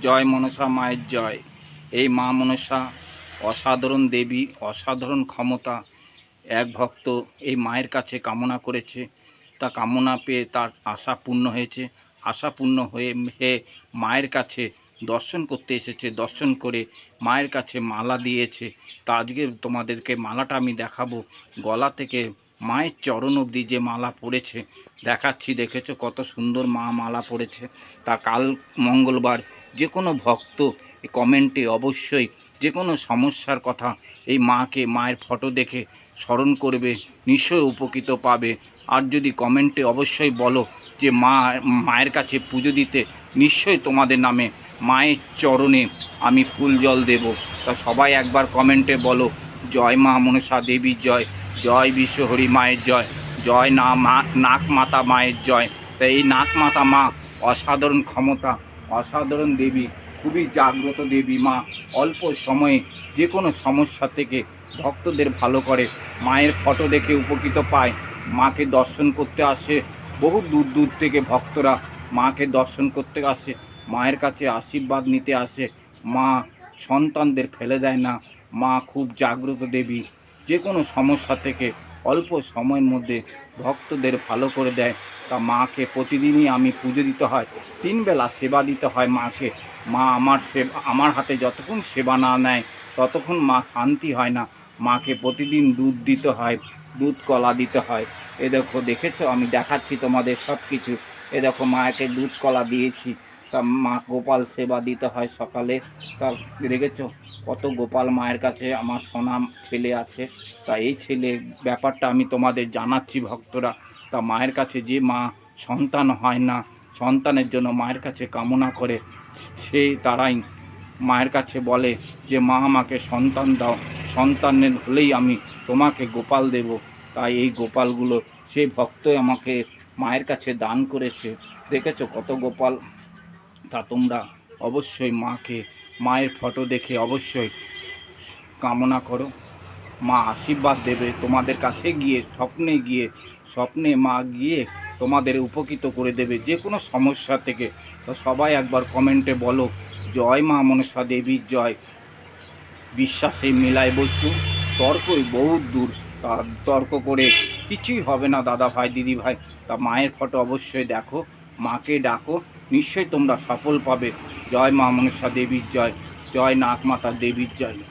জয় মনসা মায়ের জয়। এই মা মনসা অসাধারণ দেবী, অসাধারণ ক্ষমতা। এক ভক্ত এই মায়ের কাছে কামনা করেছে, তা কামনা পেয়ে তার আশা পূর্ণ হয়েছে। আশা পূর্ণ হয়ে মায়ের কাছে দর্শন করতে এসেছে, দর্শন করে মায়ের কাছে মালা দিয়েছে। তা আজকে তোমাদেরকে মালাটা আমি দেখাবো। গলা থেকে মায়ের চরণ অবধি যে মালা পড়েছে দেখাচ্ছি। দেখেছো কত সুন্দর মা মালা পড়েছে। তা কাল মঙ্গলবার যে কোনো ভক্ত কমেন্টে অবশ্যই যে কোনো সমস্যার কথা এই মাকে, মায়ের ফটো দেখে স্মরণ করবে, নিশ্চয়ই উপকৃত পাবে। আর যদি কমেন্টে অবশ্যই বলো যে মায়ের কাছে পুজো দিতে, নিশ্চয়ই তোমাদের নামে মায়ের চরণে আমি ফুল জল দেব। তা সবাই একবার কমেন্টে বলো জয় মা মনসা দেবীর জয়, জয় বিশ্বহরি মায়ের জয়, জয় নাক মাতা মায়ের জয়। তাই এই নাক মাতা মা অসাধারণ ক্ষমতা, অসাধারণ দেবী, খুবই জাগ্রত দেবী মা। অল্প সময়ে যে কোনো সমস্যা থেকে ভক্তদের ভালো করে। মায়ের ফটো দেখে উপকৃত পায়, মাকে দর্শন করতে আসে। বহু দূর দূর থেকে ভক্তরা মাকে দর্শন করতে আসে, মায়ের কাছে আশীর্বাদ নিতে আসে। মা সন্তানদের ফেলে দেয় না। মা খুব জাগ্রত দেবী, যে কোনো সমস্যা থেকে অল্প সময়ের মধ্যে ভক্তদের ভালো করে দেয়। তা মাকে প্রতিদিনই আমি পুজো দিতে হয়, 3 বেলা সেবা দিতে হয় মাকে। মা আমার হাতে যতক্ষণ সেবা না নেয় ততক্ষণ মা শান্তি হয় না। মাকে প্রতিদিন দুধ দিতে হয়, দুধ কলা দিতে হয়। দেখেছো আমি দেখাচ্ছি তোমাদের সব কিছু। দেখো মাকে দুধ কলা দিয়েছি। তা মা গোপাল সেবা দিতে হয় সকালে। তা দেখেছো কত গোপাল মায়ের কাছে আমার সোনা ছেলে আছে। তা এই ছেলের ব্যাপারটা আমি তোমাদের জানাচ্ছি ভক্তরা। তা মায়ের কাছে যে মা সন্তান হয় না, সন্তানের জন্য মায়ের কাছে কামনা করে, সেই তারাই মায়ের কাছে বলে যে মা আমাকে সন্তান দাও, সন্তানের হলেই আমি তোমাকে গোপাল দেব। তাই এই গোপালগুলো সেই ভক্তই আমাকে মায়ের কাছে দান করেছে। দেখেছো কত গোপাল। তা তোমরা অবশ্যই মাকে, মায়ের ফটো দেখে অবশ্যই কামনা করো, মা আশীর্বাদ দেবে তোমাদের কাছে গিয়ে। স্বপ্নে মা গিয়ে তোমাদের উপকৃত করে দেবে যে কোনো সমস্যা থেকে। তো সবাই একবার কমেন্টে বলো জয় মা মনসা দেবীর জয়। বিশ্বাসে মেলায় বস্তু, তর্কই বহুত দূর। তা তর্ক করে কিছুই হবে না দাদা ভাই, দিদি ভাই। তা মায়ের ফটো অবশ্যই দেখো, মাকে ডাকো, নিশ্চয়ই তোমরা সফল পাবে। জয় মা মনসা দেবীর জয়, জয় নাগমাতা দেবীর জয়।